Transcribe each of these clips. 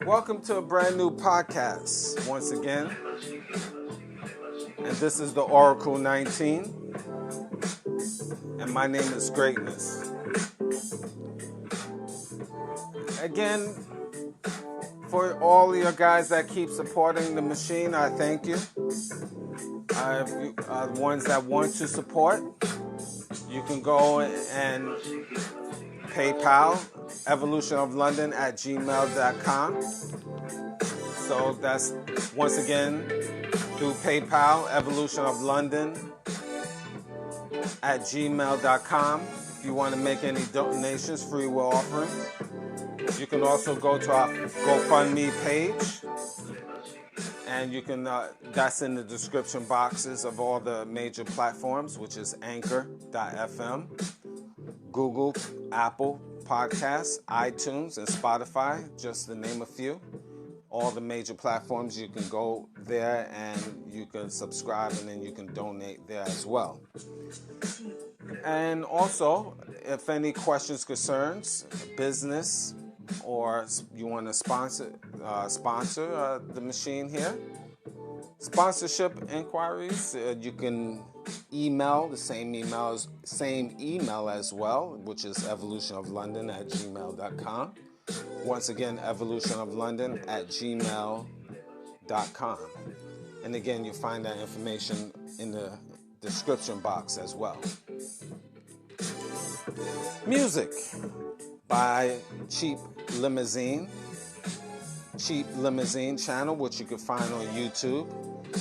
Welcome to a brand new podcast once again, and this is the Oracle 19, and my name is Greatness. Again, for all your guys that keep supporting the machine, I thank you. The ones that want to support, you can go and PayPal, EVOLUTIONOFLONDON@gmail.com. So that's, once again, through PayPal, EVOLUTIONOFLONDON@gmail.com. If you want to make any donations, free will offering. You can also go to our GoFundMe page, and you can, that's in the description boxes of all the major platforms, which is Anchor.fm, Google, Apple Podcasts, iTunes, and Spotify, just to name a few. All the major platforms, you can go there and you can subscribe, and then you can donate there as well. And also, if any questions, concerns, business, or you want to sponsor the machine here, sponsorship inquiries, you can email the same email as well, which is evolutionoflondon@gmail.com. Once again, evolutionoflondon@gmail.com. And again, you'll find that information in the description box as well. Music by Cheap Limousine channel, which you can find on YouTube.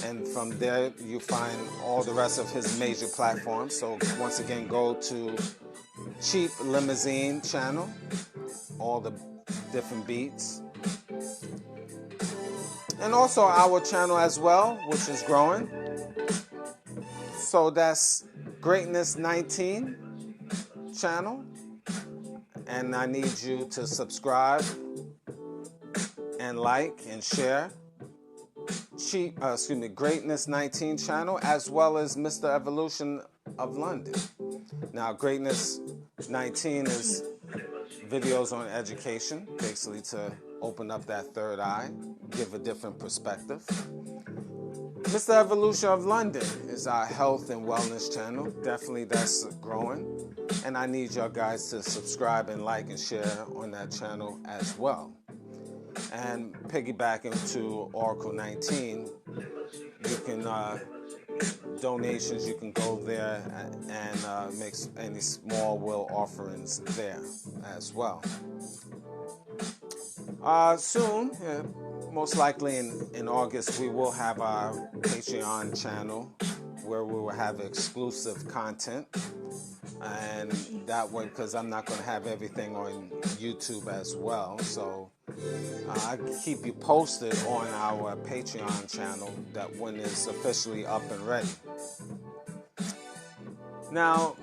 And from there, you find all the rest of his major platforms. So once again, go to Cheap Limousine channel, all the different beats. And also our channel as well, which is growing. So that's Greatness 19 channel. And I need you to subscribe and like and share Greatness 19 channel, as well as Mr. Evolution of London. Now, Greatness 19 is videos on education, basically to open up that third eye, give a different perspective. Mr. Evolution of London is our health and wellness channel. Definitely that's growing. And I need y'all guys to subscribe and like and share on that channel as well. And piggybacking to Oracle 19, you can donations, you can go there and make any small will offerings there as well. Soon, most likely in August, we will have our Patreon channel where we will have exclusive content. And that way, because I'm not going to have everything on YouTube as well. So I keep you posted on our Patreon channel that when it's officially up and ready. Now,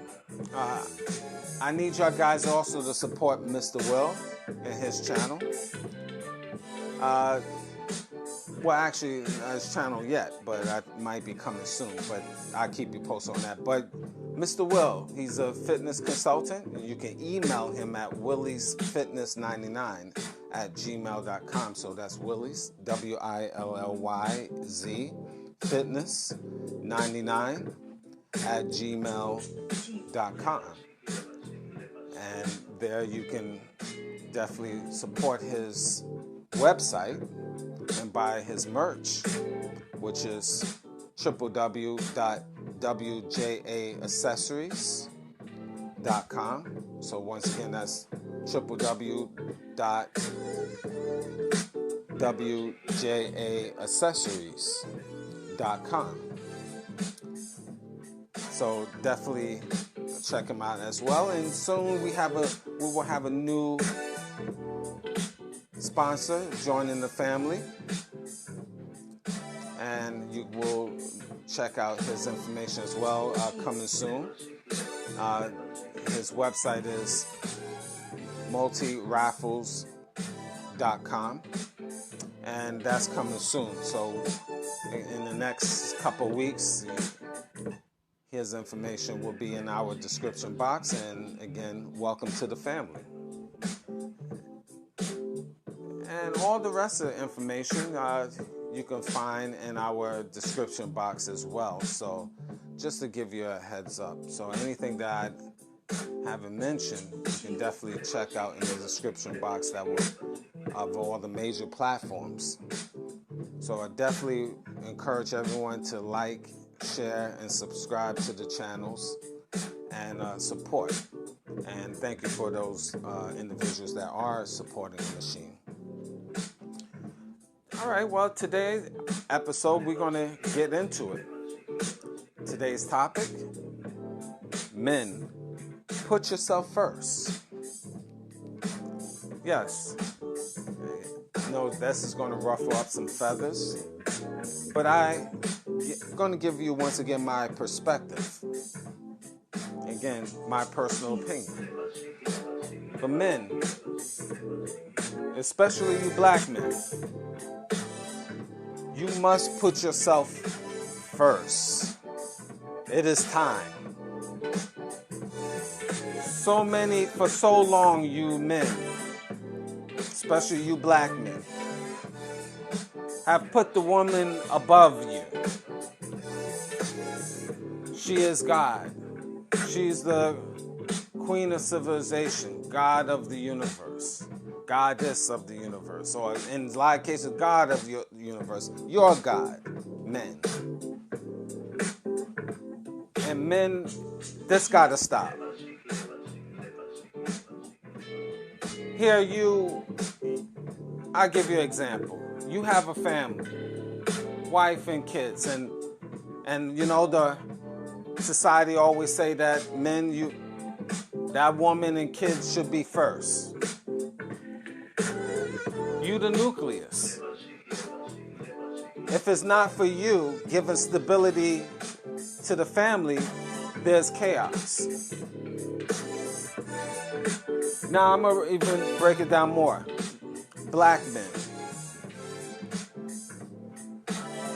I need y'all guys also to support Mr. Will and his channel. Well, actually, his channel yet, but that might be coming soon. But I'll keep you posted on that. But Mr. Will, he's a fitness consultant. You can email him at williesfitness99@gmail.com. So that's Willies, WILLYZ, fitness99@gmail.com. And there you can definitely support his website and buy his merch, which is www.wjaccessories.com. So once again, that's www.wjaccessories.com. So definitely check him out as well. And soon we will have a new sponsor joining the family, and you will check out his information as well, coming soon. His website is multiraffles.com, and that's coming soon. So in the next couple of weeks, his information will be in our description box. And again, welcome to the family. And all the rest of the information you can find in our description box as well. So just to give you a heads up. So anything that I haven't mentioned, you can definitely check out in the description box of all the major platforms. So I definitely encourage everyone to like, share, and subscribe to the channels and support. And thank you for those individuals that are supporting the machine. All right, well, today's episode, we're going to get into it. Today's topic, men, put yourself first. Yes, I know this is going to ruffle up some feathers, but I'm going to give you once again my perspective. Again, my personal opinion. For men, especially you black men, you must put yourself first. It is time. For so long, you men, especially you black men, have put the woman above you. She is God. She's the queen of civilization, God of the universe, goddess of the universe, or in a lot of cases, God of the universe. You're God, men. And men, this gotta stop. Here I'll give you an example. You have a family, wife and kids, and you know the society always say that that woman and kids should be first. You the nucleus. If it's not for you giving stability to the family, there's chaos. Now I'm gonna even break it down more. Black men.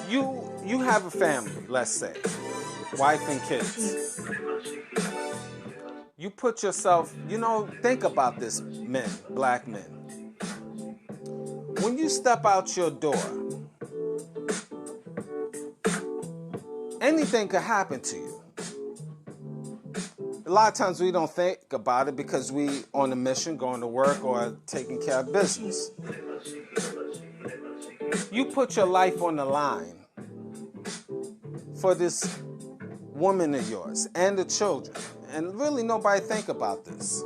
You have a family, let's say, wife and kids. You put yourself, think about this, men, black men. When you step out your door, anything could happen to you. A lot of times we don't think about it because we on a mission, going to work or taking care of business. You put your life on the line for this woman of yours and the children. And really nobody think about this.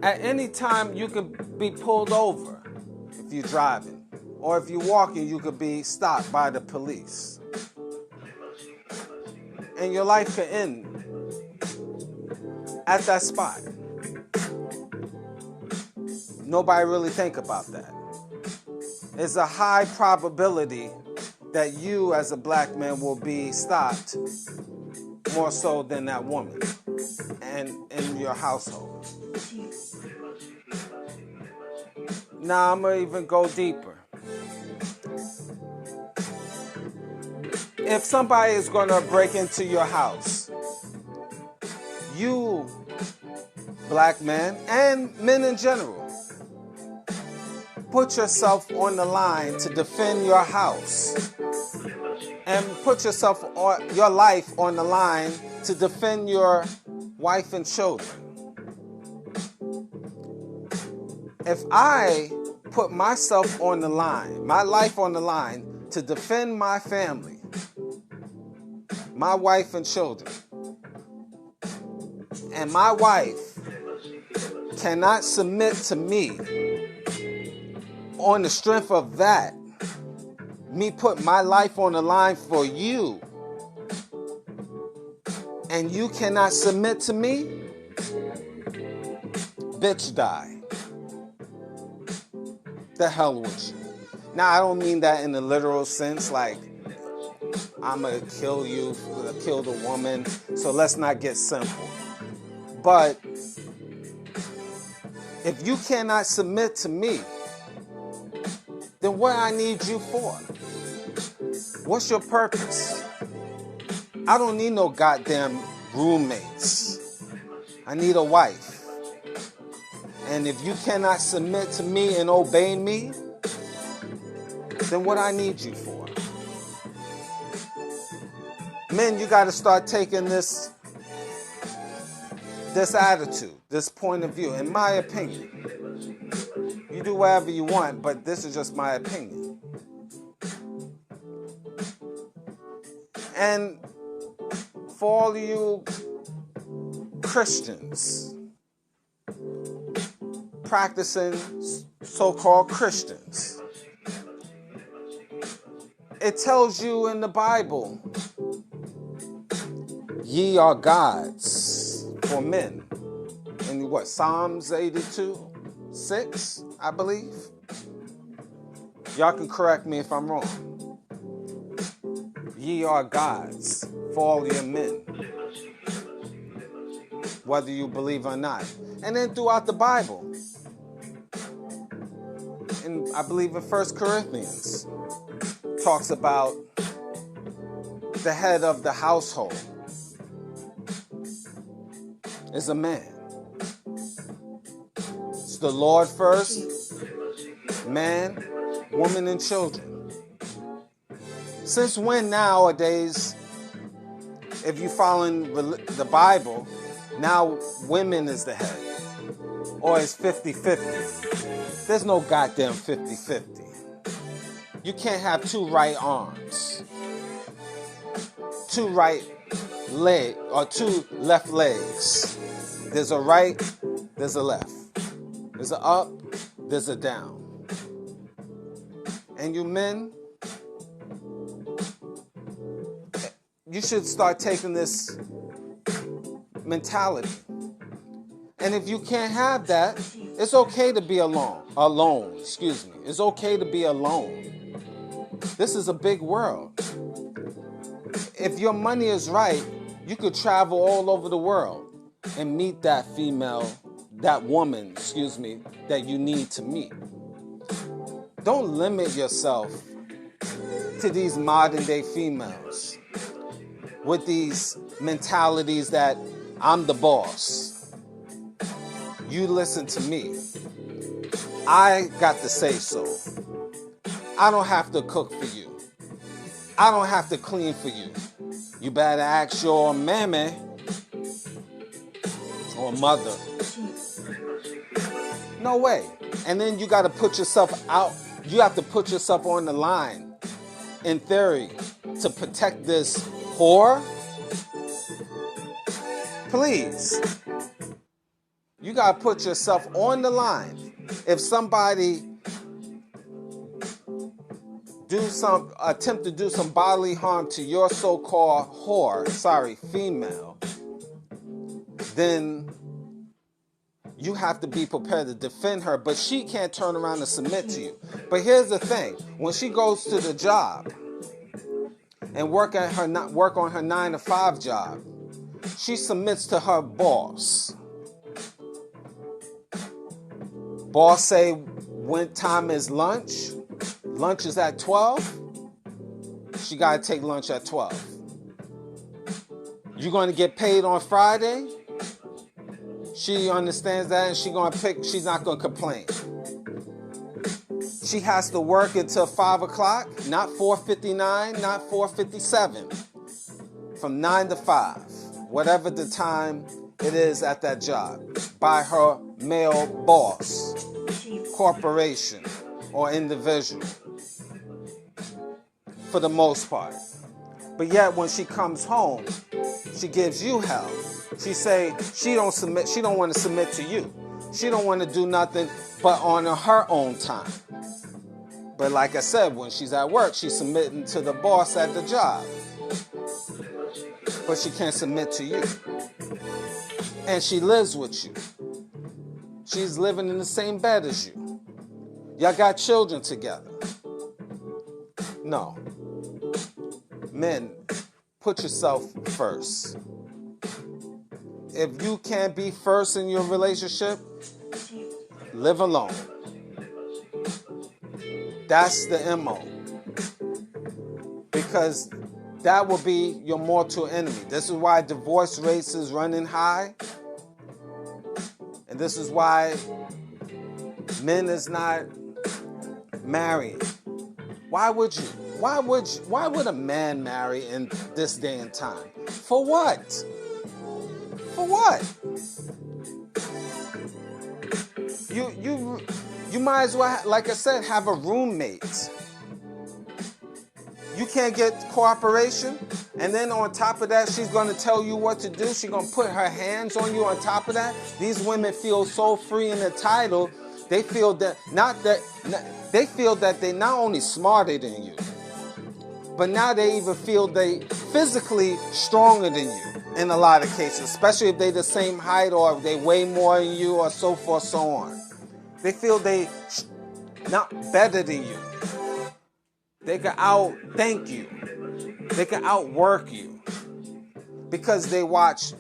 At any time you could be pulled over if you're driving. Or if you're walking, you could be stopped by the police. And your life could end at that spot. Nobody really think about that. It's a high probability that you as a black man will be stopped more so than that woman and in your household. Now I'm going to even go deeper. If somebody is going to break into your house, you, black men, and men in general, put yourself on the line to defend your house. And put your life on the line to defend your wife and children. If I put myself on the line, my life on the line, to defend my family, my wife and children, and my wife cannot submit to me on the strength of that, me put my life on the line for you, and you cannot submit to me, bitch, die. The hell with you. Now, I don't mean that in the literal sense, like, I'm going to kill you, kill the woman, so let's not get simple. But if you cannot submit to me, then what I need you for? What's your purpose? I don't need no goddamn roommates. I need a wife. And if you cannot submit to me and obey me, then what I need you for? Men, you got to start taking this attitude, this point of view, in my opinion. You do whatever you want, but this is just my opinion. And for all of you Christians, practicing so-called Christians, it tells you in the Bible, ye are gods for men. In what, Psalms 82:6, I believe? Y'all can correct me if I'm wrong. Ye are gods for all your men, whether you believe or not. And then throughout the Bible, and I believe in 1 Corinthians, talks about the head of the household is a man. It's the Lord first, man, woman, and children. Since when nowadays, if you're following the Bible, now women is the head? Or it's 50-50? There's no goddamn 50-50. You can't have two right arms, two right leg, or two left legs. There's a right, there's a left. There's a up, there's a down. And you men, you should start taking this mentality. And if you can't have that, it's okay to be alone. It's okay to be alone. This is a big world. If your money is right, you could travel all over the world and meet that woman, that you need to meet. Don't limit yourself to these modern day females with these mentalities that I'm the boss. You listen to me. I got to say so. I don't have to cook for you. I don't have to clean for you. You better ask your mammy or mother. No way. And then you got to put yourself out. You have to put yourself on the line, in theory, to protect this whore. Please. You got to put yourself on the line. If somebody attempt to do some bodily harm to your so-called female, then you have to be prepared to defend her, but she can't turn around and submit to you. But here's the thing. When she goes to the job and work on her 9-to-5 job, she submits to her boss. Boss say when time is lunch. Lunch is at 12. She got to take lunch at 12. You're going to get paid on Friday. She understands that, and she's not going to complain. She has to work until 5 o'clock, not 4:59, not 4:57. From 9 to 5, whatever the time it is at that job, by her male boss, corporation, or individual, for the most part. But yet when she comes home, she gives you hell. She say she don't want to submit to you. She don't want to do nothing but on her own time. But like I said, when she's at work, she's submitting to the boss at the job. but she can't submit to you. And she lives with you. She's living in the same bed as you. Y'all got children together. No. Men, put yourself first. If you can't be first in your relationship, live alone. That's the MO. Because that will be your mortal enemy. This is why divorce rates is running high. And this is why men is not marrying. Why would you? Why would a man marry in this day and time? For what? For what? You might as well, like I said, have a roommate. You can't get cooperation, and then on top of that, she's going to tell you what to do. She's going to put her hands on you on top of that. These women feel so free and entitled. They feel that they're not only smarter than you, but now they even feel they physically stronger than you in a lot of cases, especially if they're the same height or if they weigh more than you or so forth, so on. They feel they not better than you. They can outthink you. They can outwork you. Because they watch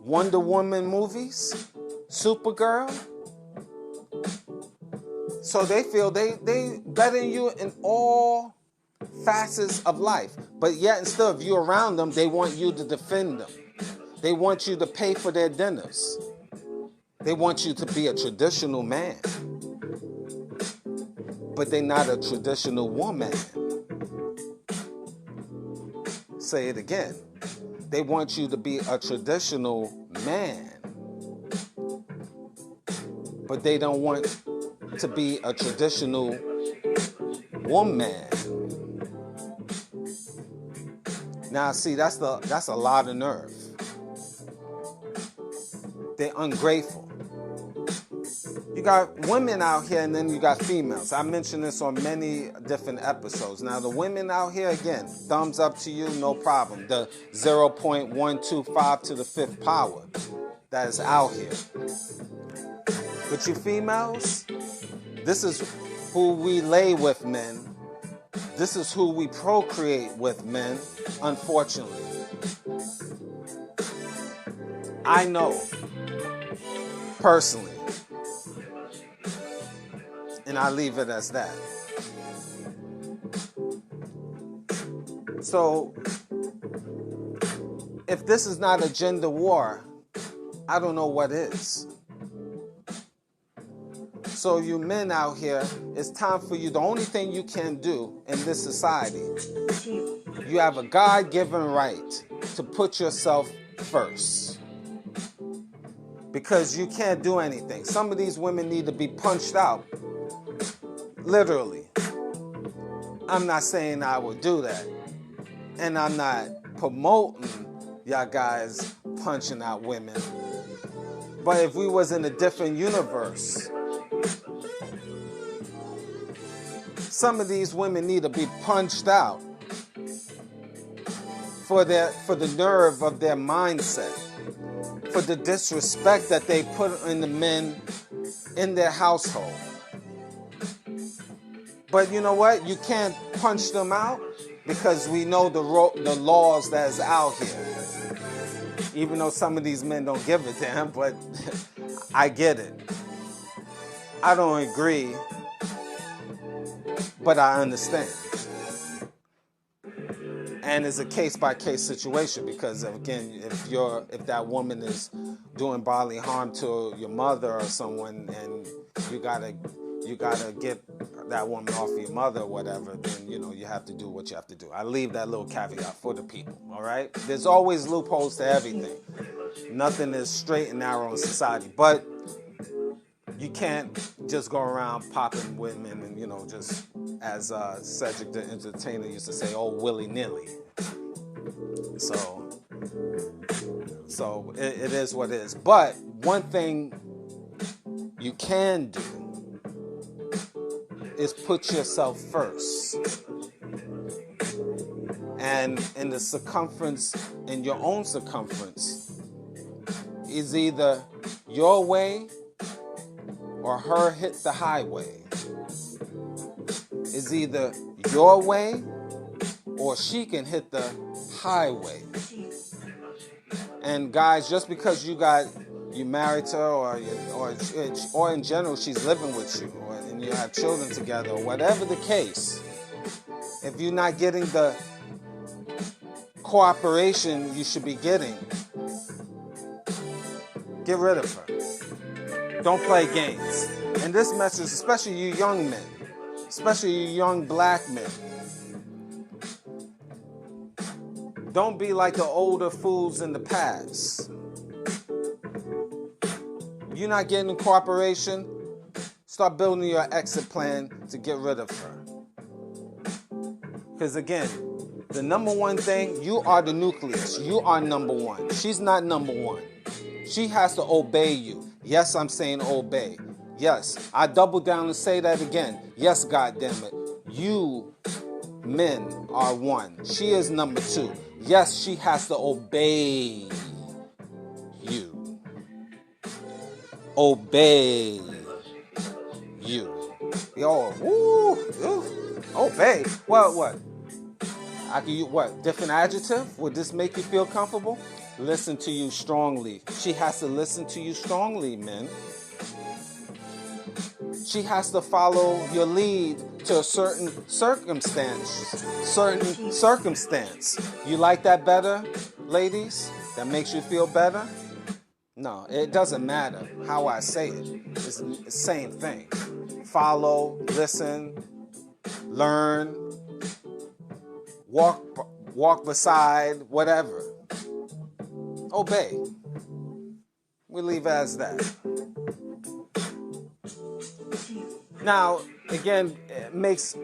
Wonder Woman movies, Supergirl. So they feel they better than you in all facets of life. But yet and still, if you're around them, they want you to defend them. They want you to pay for their dinners. They want you to be a traditional man. But they're not a traditional woman. Say it again. They want you to be a traditional man. But they don't want to be a traditional woman. Now, see, that's a lot of nerve. They're ungrateful. You got women out here and then you got females. I mentioned this on many different episodes. Now, the women out here, again, thumbs up to you, no problem. The 0.125 to the fifth power that is out here. But you females, this is who we lay with men. This is who we procreate with men, unfortunately. I know, personally. And I leave it as that. So, if this is not a gender war, I don't know what is. So you men out here, it's time for you. The only thing you can do in this society, you have a God-given right to put yourself first. Because you can't do anything. Some of these women need to be punched out. Literally. I'm not saying I would do that. And I'm not promoting y'all guys punching out women. But if we was in a different universe, some of these women need to be punched out for the nerve of their mindset, for the disrespect that they put in the men in their household. But you know what? You can't punch them out because we know the laws that is out here. Even though some of these men don't give a damn, but I get it. I don't agree, but I understand. And it's a case-by-case situation because, again, if that woman is doing bodily harm to your mother or someone, and you gotta get that woman off your mother or whatever, then you have to do what you have to do. I leave that little caveat for the people. All right, there's always loopholes to everything. Nothing is straight and narrow in society, but you can't just go around popping women and just as Cedric the Entertainer used to say, oh, willy-nilly. So it is what it is. But one thing you can do is put yourself first. And in the circumference, in your own circumference, is either your way or her hit the highway. Is either your way or she can hit the highway. And guys, just because you married to her or in general she's living with you and you have children together or whatever the case, if you're not getting the cooperation you should be getting, get rid of her. Don't play games. And this message, especially you young men, especially you young black men, don't be like the older fools in the past. You're not getting cooperation, start building your exit plan to get rid of her. Because again, the number one thing, you are the nucleus. You are number one. She's not number one. She has to obey you. Yes, I'm saying obey. Yes, I double down and say that again. Yes, goddammit. You men are one. She is number two. Yes, she has to obey you. Obey you. Yo, woo, obey. What? I can use what? Different adjective? Would this make you feel comfortable? Listen to you strongly. She has to listen to you strongly, men. She has to follow your lead to a certain circumstance. You like that better, ladies? That makes you feel better? No, it doesn't matter how I say it. It's the same thing. Follow, listen, learn, walk beside, whatever. Obey. We leave it as that. Now, again, it makes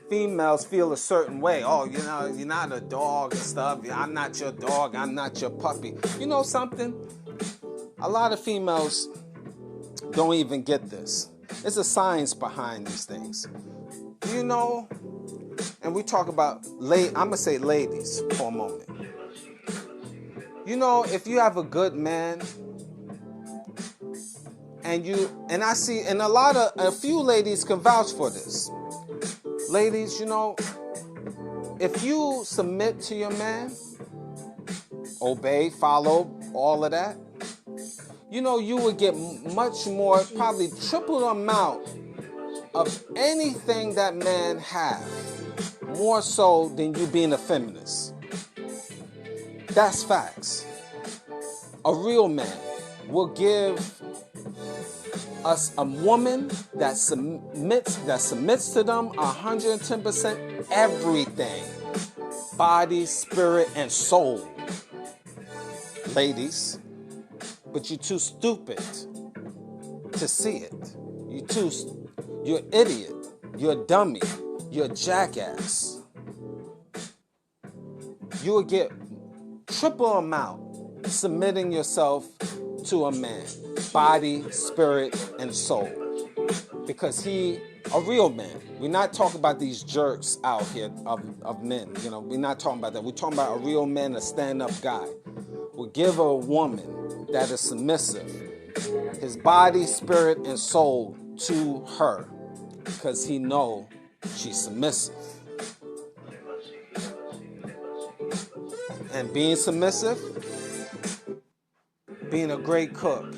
females feel a certain way. Oh, you know, you're not a dog and stuff. I'm not your dog. I'm not your puppy. You know something? A lot of females don't even get this. There's a science behind these things. You know, and we talk about, I'm going to say ladies for a moment. You know, if you have a good man, and I see, and a few ladies can vouch for this. Ladies, you know, if you submit to your man, obey, follow, all of that, you know, you would get much more, probably triple the amount of anything that man have, more so than you being a feminist. That's facts. A real man will give us a woman that submits to them 110% everything. Body, spirit, and soul. Ladies, but you're too stupid to see it. You're an idiot. You're a dummy. You're a jackass. You will get triple amount submitting yourself to a man. Body, spirit, and soul. Because a real man. We're not talking about these jerks out here of men. You know, we're not talking about that. We're talking about a real man, a stand-up guy. Will give a woman that is submissive his body, spirit, and soul to her. Because he know she's submissive. And being submissive, being a great cook,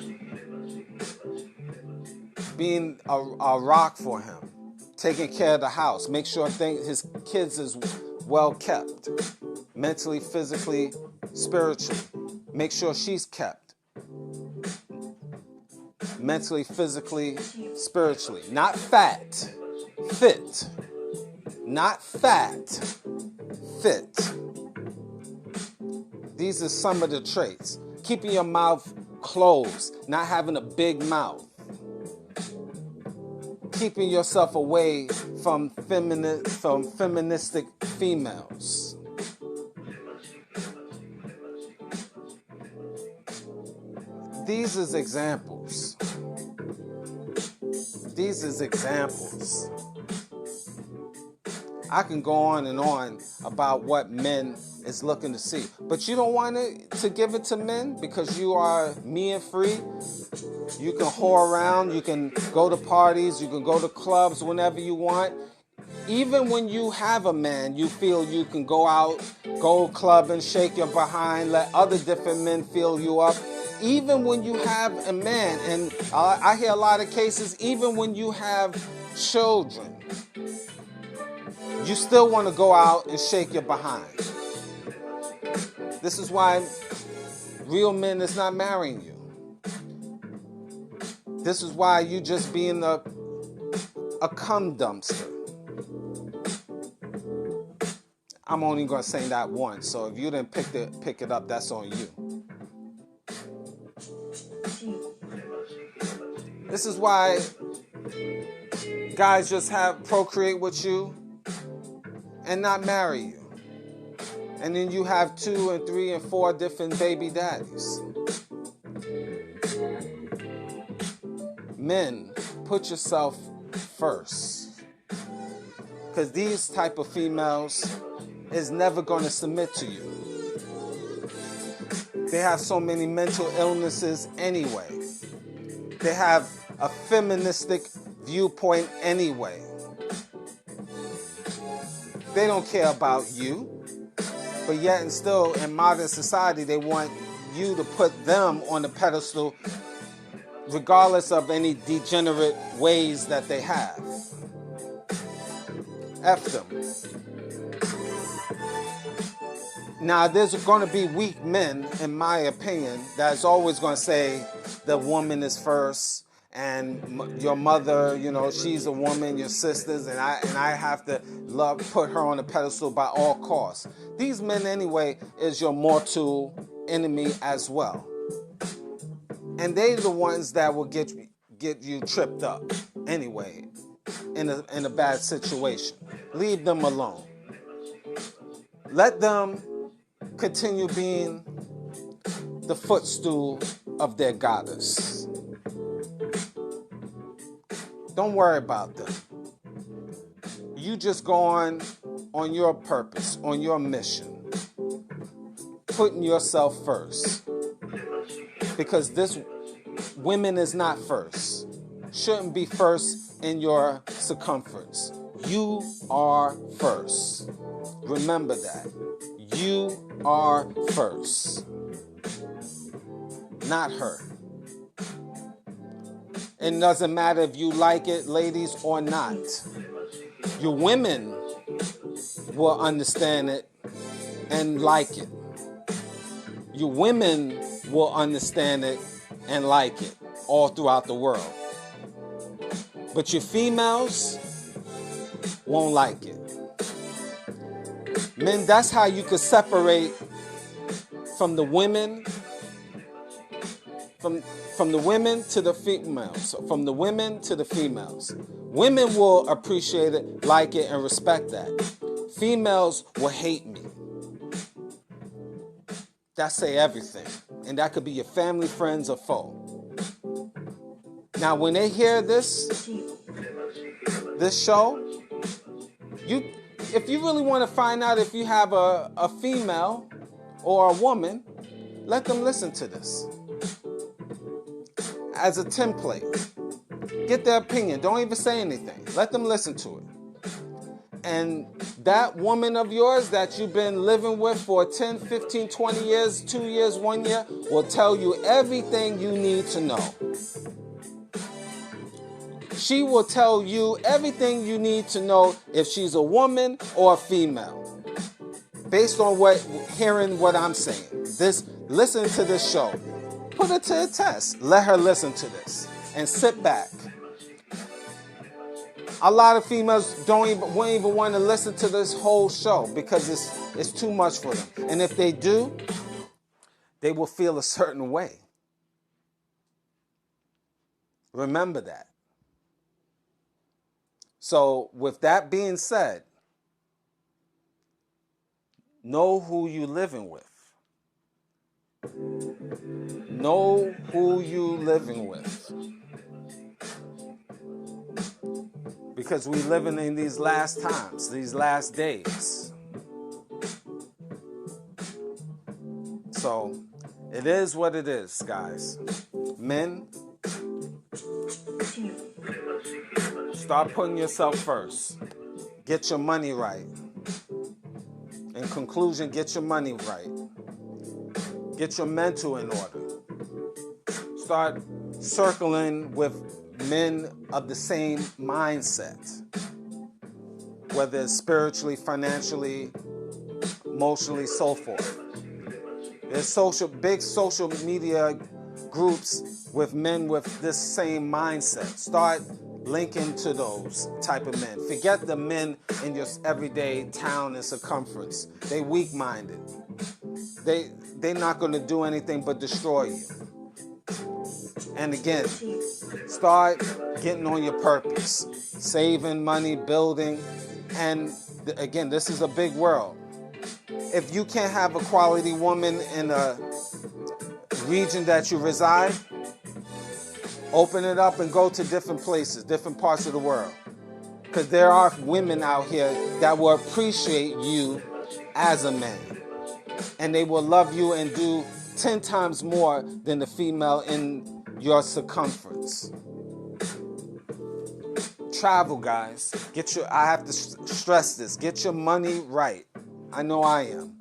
being a rock for him, taking care of the house, make sure his kids is well kept, mentally, physically, spiritually. Make sure she's kept, mentally, physically, spiritually. Not fat, fit. Not fat, fit. These are some of the traits. Keeping your mouth closed, not having a big mouth. Keeping yourself away from feministic females. These is examples. I can go on and on about what men is looking to see. But you don't want to give it to men because you are me and free. You can whore around, you can go to parties, you can go to clubs whenever you want. Even when you have a man, you feel you can go out, go clubbing, shake your behind, let other different men fill you up. Even when you have a man, and I hear a lot of cases, even when you have children, you still want to go out and shake your behind. This is why real men is not marrying you. This is why you just being a cum dumpster. I'm only going to say that once, so if you didn't pick it up, that's on you. This is why guys just procreate with you and not marry you. And then you have 2 and 3 and 4 different baby daddies. Men, put yourself first. Because these type of females is never going to submit to you. They have so many mental illnesses anyway. They have a feministic viewpoint anyway. They don't care about you. But yet and still in modern society, they want you to put them on the pedestal regardless of any degenerate ways that they have. F them. Now, there's going to be weak men, in my opinion, that's always going to say the woman is first, and your mother, you know, she's a woman, your sisters, and I have to put her on a pedestal by all costs. These men, anyway, is your mortal enemy as well. And they're the ones that will get you tripped up anyway in a bad situation. Leave them alone. Let them continue being the footstool of their goddess. Don't worry about them. You just go on your purpose, on your mission, putting yourself first. Because this women is not first. Shouldn't be first in your circumference. You are first. Remember that. You are first. Not her. It doesn't matter if you like it, ladies, or not. Your women will understand it and like it. Your women will understand it and like it all throughout the world. But your females won't like it. Men, that's how you could separate from the women, from the women to the females. From the women to the females. Women will appreciate it, like it, and respect that. Females will hate me. That say everything. And that could be your family, friends, or foe. Now, when they hear this show, if you really want to find out if you have a female or a woman, let them listen to this as a template. Get their opinion. Don't even say anything. Let them listen to it. And that woman of yours that you've been living with for 10, 15, 20 years, 2 years, 1 year, will tell you everything you need to know. She will tell you everything you need to know if she's a woman or a female. Based on hearing what I'm saying. Listen to this show. Put it to a test. Let her listen to this. And sit back. A lot of females won't even want to listen to this whole show because it's too much for them. And if they do, they will feel a certain way. Remember that. So with that being said, know who you're living with. Know who you're living with. because we're living in these last times, these last days. So it is what it is, guys. Men, start putting yourself first. Get your money right. In conclusion, get your money right. Get your mental in order. Start circling with men of the same mindset, whether it's spiritually, financially, emotionally, so forth. There's big social media groups with men with this same mindset. Start linking to those type of men. Forget the men in your everyday town and circumference. They weak-minded. They're not going to do anything but destroy you. And again, start getting on your purpose. Saving money, building. And again, this is a big world. If you can't have a quality woman in a region that you reside, open it up and go to different places, different parts of the world. Because there are women out here that will appreciate you as a man. And they will love you and do 10 times more than the female in your circumference. Travel, guys. I have to stress this. Get your money right. I know I am.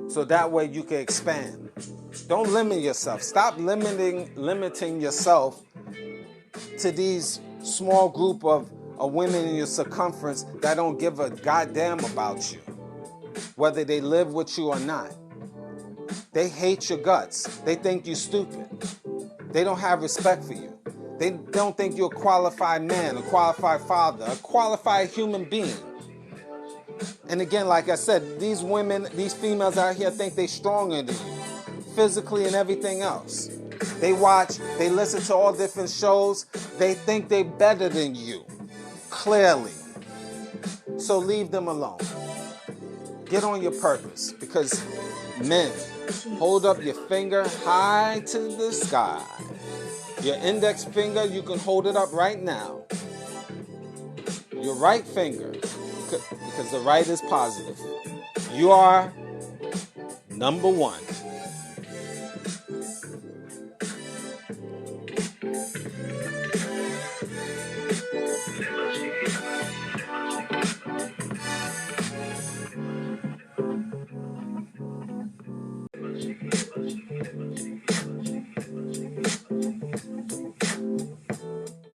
So that way you can expand. Don't limit yourself. Stop limiting yourself to these small group of women in your circumference that don't give a goddamn about you, whether they live with you or not. They hate your guts. They think you're stupid. They don't have respect for you. They don't think you're a qualified man, a qualified father, a qualified human being. And again, like I said, these women, these females out here think they're stronger than you, physically and everything else. They watch, they listen to all different shows. They think they're better than you, clearly. So leave them alone. Get on your purpose, because men, hold up your finger high to the sky. Your index finger, you can hold it up right now. Your right finger, because the right is positive. You are number one.